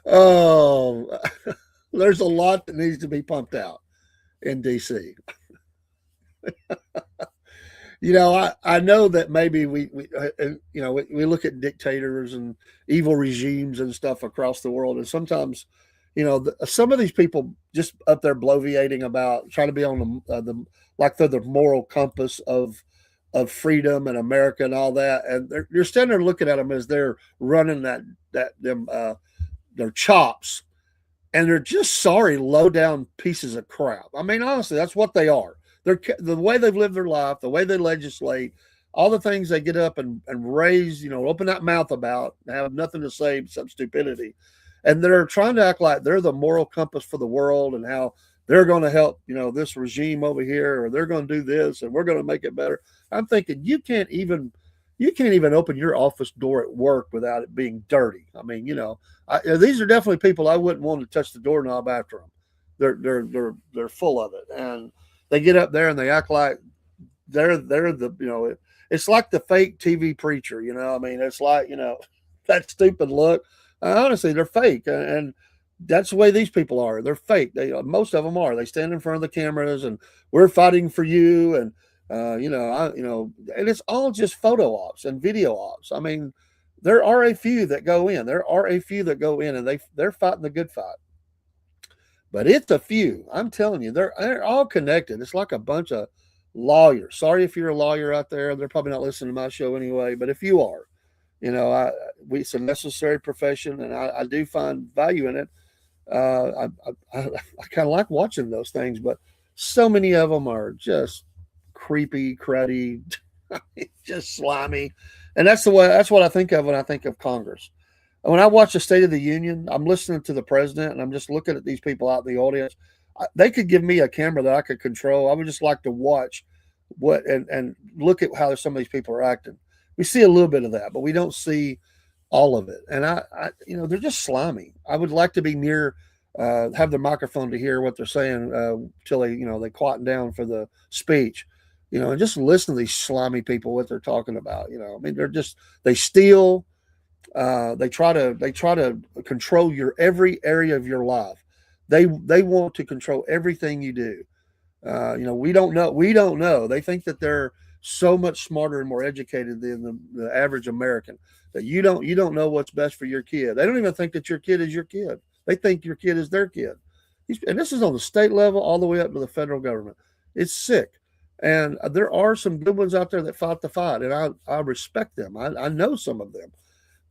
Oh, there's a lot that needs to be pumped out in DC. I know that maybe we look at dictators and evil regimes and stuff across the world, and sometimes, some of these people just up there bloviating about trying to be on the like they're the moral compass of freedom and America and all that, and you're standing there looking at them as they're running their chops, and they're just sorry, low down pieces of crap. I mean, honestly, that's what they are. They're the way they've lived their life, the way they legislate, all the things they get up and raise, open that mouth about, have nothing to say except stupidity. And they're trying to act like they're the moral compass for the world and how they're going to help, this regime over here, or they're going to do this and we're going to make it better. I'm thinking you can't even open your office door at work without it being dirty. I mean, these are definitely people I wouldn't want to touch the doorknob after them. They're full of it, and they get up there and they act like they're the it's like the fake TV preacher. I mean, it's like that stupid look. Honestly, they're fake, and that's the way these people are. They're fake. Most of them are. They stand in front of the cameras and we're fighting for you, and and it's all just photo ops and video ops. I mean, there are a few that go in. And they're fighting the good fight. But it's a few. I'm telling you, they're all connected. It's like a bunch of lawyers. Sorry if you're a lawyer out there. They're probably not listening to my show anyway. But if you are, it's a necessary profession, and I do find value in it. I kind of like watching those things, but so many of them are just creepy, cruddy, just slimy, and that's what I think of when I think of Congress. When I watch the State of the Union, I'm listening to the president, and I'm just looking at these people out in the audience. They could give me a camera that I could control. I would just like to watch and look at how some of these people are acting. We see a little bit of that, but we don't see all of it. And they're just slimy. I would like to be near, have the microphone to hear what they're saying till they quieten down for the speech. And just listen to these slimy people what they're talking about. I mean, they steal. They try to control your every area of your life. They want to control everything you do. We don't know. We don't know. They think that they're so much smarter and more educated than the average American. That you don't know what's best for your kid. They don't even think that your kid is your kid. They think your kid is their kid. And this is on the state level all the way up to the federal government. It's sick. And there are some good ones out there that fight the fight, and I respect them. I know some of them,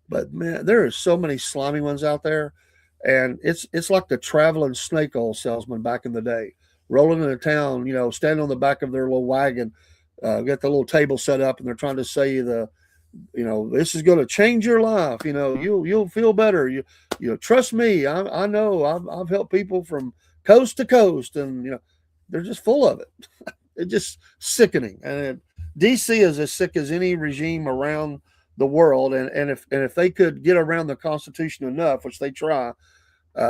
but man, there are so many slimy ones out there, and it's like the traveling snake oil salesman back in the day, rolling into town, standing on the back of their little wagon, got the little table set up, and they're trying to sell you this is going to change your life. You'll feel better. Trust me. I know. I've helped people from coast to coast, and they're just full of it. It's just sickening. And DC is as sick as any regime around the world. And if they could get around the Constitution enough, which they try,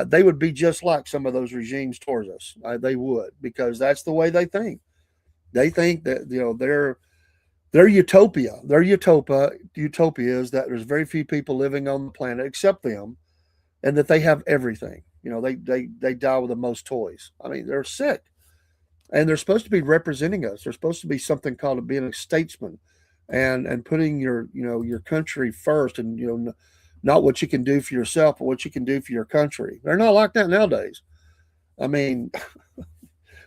they would be just like some of those regimes towards us. They would, because that's the way they think. They think that their utopia. Their utopia is that there's very few people living on the planet except them, and that they have everything. They die with the most toys. I mean, they're sick, and they're supposed to be representing us. They're supposed to be something called being a statesman, and putting your country first, and not what you can do for yourself, but what you can do for your country. They're not like that nowadays. I mean,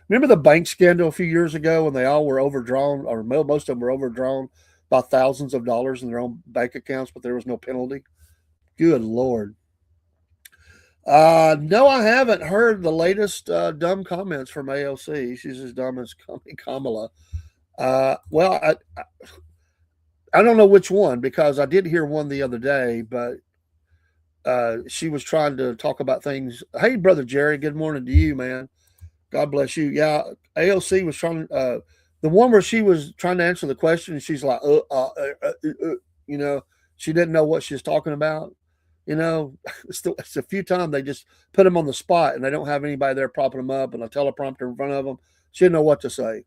remember the bank scandal a few years ago when they all were overdrawn, or most of them were overdrawn by thousands of dollars in their own bank accounts, but there was no penalty? Good Lord. No, I haven't heard the latest dumb comments from AOC. She's as dumb as Kamala. Well, I don't know which one, because I did hear one the other day, but she was trying to talk about things. Hey, Brother Jerry, good morning to you, man. God bless you. Yeah, AOC was trying. The one where she was trying to answer the question, and she's like, she didn't know what she was talking about. It's a few times they just put them on the spot, and they don't have anybody there propping them up, and a teleprompter in front of them. She didn't know what to say.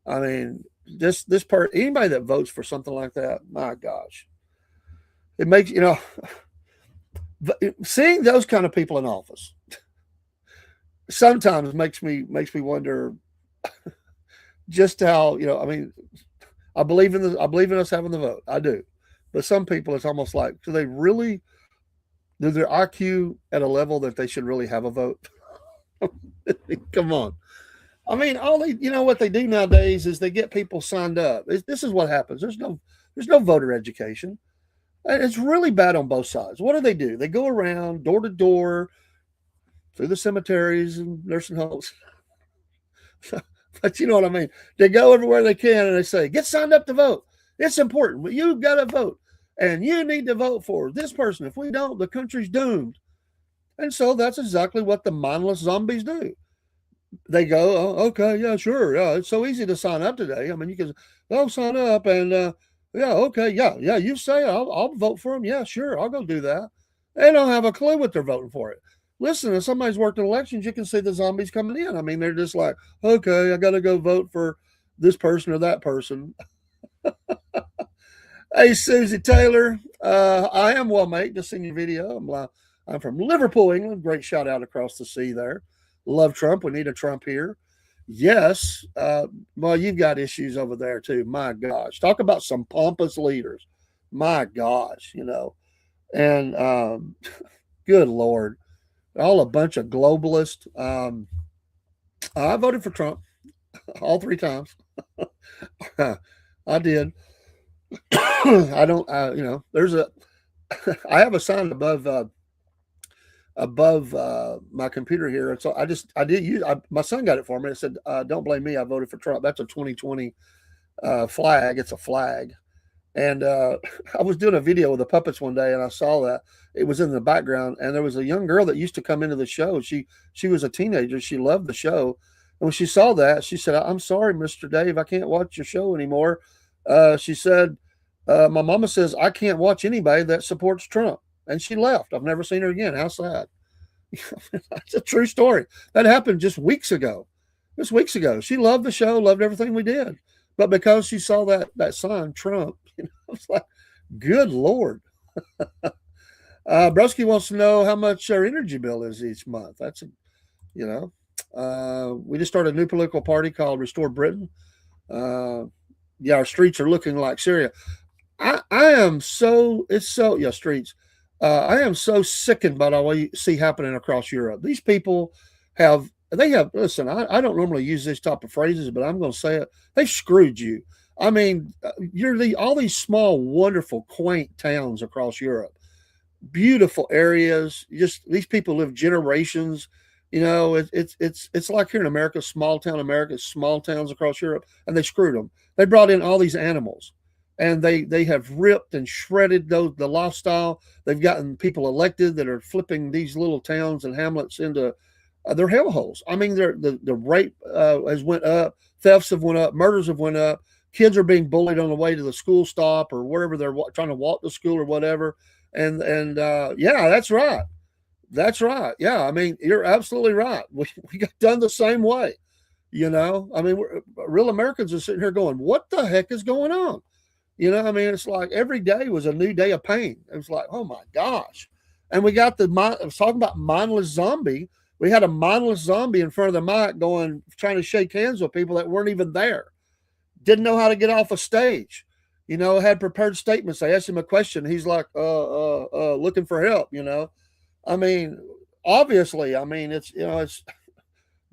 I mean, this part, anybody that votes for something like that, my gosh, it makes seeing those kind of people in office sometimes makes me wonder just how I mean, I believe in us having the vote. I do, but some people, it's almost like, do their IQ at a level that they should really have a vote? Come on. I mean, what they do nowadays is they get people signed up. This is what happens. There's no voter education. And it's really bad on both sides. What do? They go around door to door through the cemeteries and nursing homes. But you know what I mean? They go everywhere they can, and they say, get signed up to vote. It's important, but you've got to vote. And you need to vote for this person. If we don't, the country's doomed. And so that's exactly what the mindless zombies do. They go, oh, okay, yeah, sure. Yeah, it's so easy to sign up today. I mean, you can sign up, and yeah, okay, yeah, you say I'll vote for them. Yeah, sure, I'll go do that. They don't have a clue what they're voting for. It. Listen, if somebody's worked in elections, you can see the zombies coming in. I mean, they're just like, okay, I got to go vote for this person or that person. Hey, Susie Taylor, I am well, mate. Just seen your video. I'm from Liverpool, England. Great shout out across the sea there. Love Trump. We need a Trump here. Yes. Well, you've got issues over there too. My gosh. Talk about some pompous leaders. My gosh, And good Lord. All a bunch of globalists. I voted for Trump all 3 times. I did. I don't, I have a sign above my computer here. And so my son got it for me. It said, don't blame me. I voted for Trump. That's a 2020 flag. It's a flag. And I was doing a video with the puppets one day, and I saw that it was in the background. And there was a young girl that used to come into the show. She was a teenager. She loved the show. And when she saw that, she said, I'm sorry, Mr. Dave, I can't watch your show anymore. She said, my mama says I can't watch anybody that supports Trump. And she left. I've never seen her again. How sad. That's a true story. That happened just weeks ago. She loved the show, loved everything we did. But because she saw that sign, Trump, I was like, good Lord. Brusky wants to know how much our energy bill is each month. That's, you know, we just started a new political party called Restore Britain. Uh, yeah, our streets are looking like Syria. I am so, it's so, yeah, streets. I am so sickened by what you see happening across Europe. These people listen, I don't normally use this type of phrases, but I'm going to say it. They've screwed you. I mean, all these small, wonderful, quaint towns across Europe, beautiful areas. Just these people live generations. It's like here in America, small town America, small towns across Europe, and they screwed them. They brought in all these animals, and they have ripped and shredded the lifestyle. They've gotten people elected that are flipping these little towns and hamlets into their hellholes. I mean, the rape has went up, thefts have went up, murders have went up. Kids are being bullied on the way to the school stop or wherever they're trying to walk to school or whatever. And yeah, that's right. That's right. Yeah, I mean, you're absolutely right. We got done the same way. I mean, real Americans are sitting here going, "What the heck is going on?" I mean, it's like every day was a new day of pain. It was like, oh my gosh. And we got I was talking about mindless zombie. We had a mindless zombie in front of the mic trying to shake hands with people that weren't even there. Didn't know how to get off a stage. Had prepared statements. I asked him a question. He's like, looking for help, I mean, obviously, I mean, it's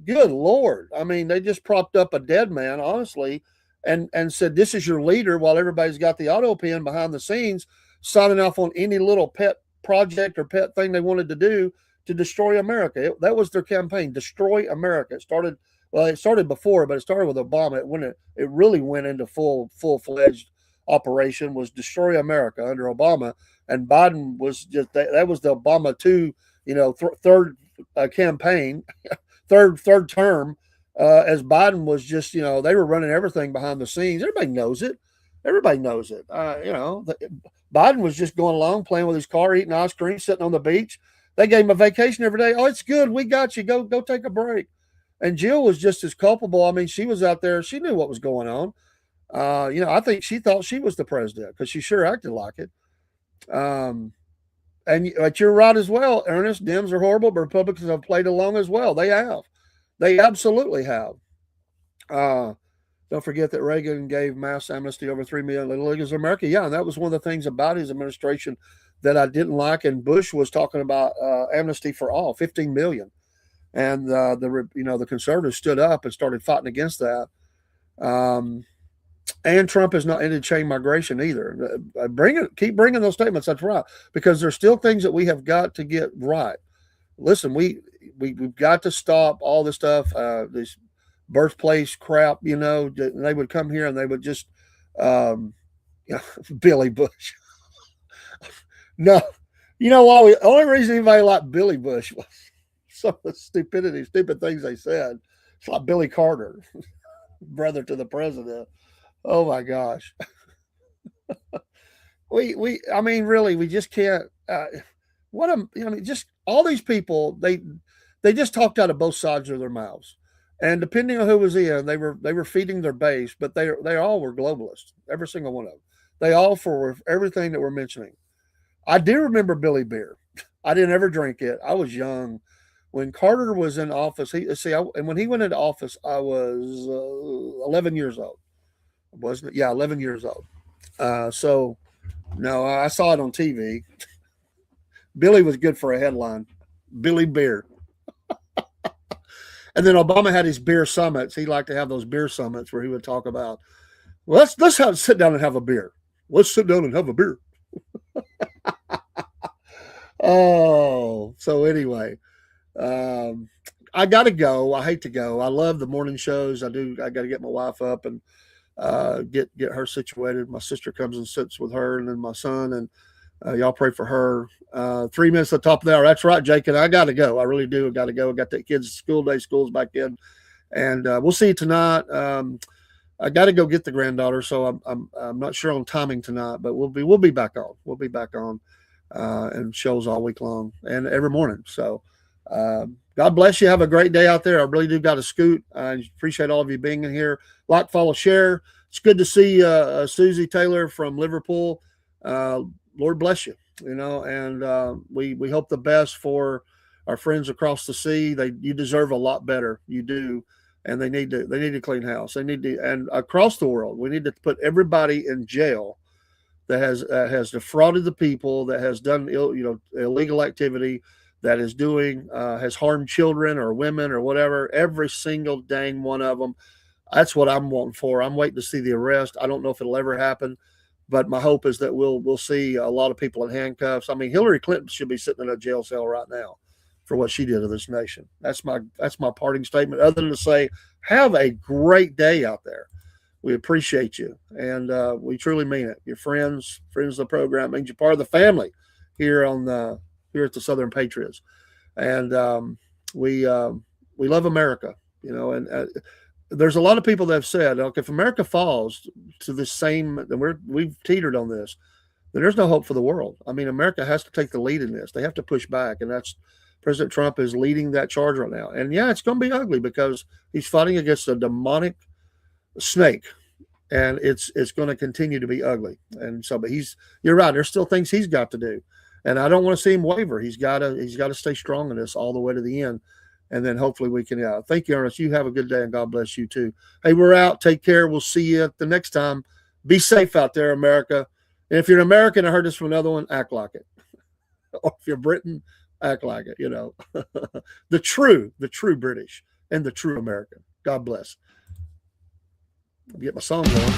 good Lord. I mean, they just propped up a dead man, honestly, and said, this is your leader, while everybody's got the auto pen behind the scenes, signing off on any little pet project or pet thing they wanted to do to destroy America. That was their campaign, destroy America. It started before, but it started with Obama. It really went into full-fledged operation was destroy America under Obama, and Biden was just that was the Obama 2, third campaign, third term, as Biden was just, they were running everything behind the scenes. Everybody knows it. Biden was just going along, playing with his car, eating ice cream, sitting on the beach. They gave him a vacation every day. Oh, it's good. We got you. Go take a break. And Jill was just as culpable. I mean, she was out there. She knew what was going on. I think she thought she was the president because she sure acted like it. But you're right as well, Ernest. Dems are horrible, but Republicans have played along as well. They have. They absolutely have. Don't forget that Reagan gave mass amnesty over 3 million illegals in America. Yeah, and that was one of the things about his administration that I didn't like. And Bush was talking about amnesty for all, 15 million. And the conservatives stood up and started fighting against that. And Trump has not ended chain migration either. Keep bringing those statements. That's right, because there's still things that we have got to get right. Listen, we've got to stop all this stuff. This birthplace crap. They would come here and they would just, Billy Bush. No, why? The only reason anybody liked Billy Bush was some of the stupid things they said. It's like Billy Carter, brother to the president. Oh my gosh. I mean, really, we just can't. Just all these people, they just talked out of both sides of their mouths, and depending on who was in, they were feeding their base, but they all were globalists, every single one of them. They all for everything that we're mentioning. I do remember Billy Beer. I didn't ever drink it. I was young when Carter was in office. And when he went into office, I was 11 years old. Wasn't it? Yeah, 11 years old. So, no, I saw it on TV. Billy was good for a headline. Billy Beer. And then Obama had his beer summits. He liked to have those beer summits where he would talk about, well, let's sit down and have a beer. Let's sit down and have a beer. Oh, so anyway, I got to go. I hate to go. I love the morning shows. I do. I got to get my wife up and get her situated. My sister comes and sits with her, and then my son, and y'all pray for her. 3 minutes at the top of the hour. That's right, Jake. And I got to go. I really do. I got to go. I got the kids' school day. School's back in, and we'll see you tonight. I got to go get the granddaughter, so I'm not sure on timing tonight, but we'll be back on. We'll be back on, and shows all week long and every morning. So. God bless you. Have a great day out there. I really do got to scoot. I appreciate all of you being in here. Like, follow, share, it's good to see Susie Taylor from Liverpool. Lord bless you, and we hope the best for our friends across the sea. You deserve a lot better. You do. And they need to clean house. They need to, and across the world, we need to put everybody in jail that has defrauded the people, that has done illegal activity, that is doing has harmed children or women or whatever. Every single dang one of them. That's what I'm wanting for. I'm waiting to see the arrest. I don't know if it'll ever happen, but my hope is that we'll see a lot of people in handcuffs. I mean, Hillary Clinton should be sitting in a jail cell right now for what she did to this nation. That's my parting statement. Other than to say, have a great day out there. We appreciate you, and we truly mean it. Your friends of the program, means you're part of the family here here at the Southern Patriots, and we love America. And there's a lot of people that have said, look, if America falls to the same, and we've teetered on this, then there's no hope for the world. I mean, America has to take the lead in this. They have to push back, and that's President Trump is leading that charge right now. And yeah, it's going to be ugly because he's fighting against a demonic snake, and it's going to continue to be ugly. And so, but you're right. There's still things he's got to do, and I don't want to see him waver. He's got to stay strong in this all the way to the end, and then hopefully we can. Thank you, Ernest. You have a good day, and God bless you too. Hey, we're out. Take care. We'll see you the next time. Be safe out there, America. And if you're an American, I heard this from another one. Act like it. Or if you're Britain, act like it. The true British and the true American. God bless. I'll get my song going.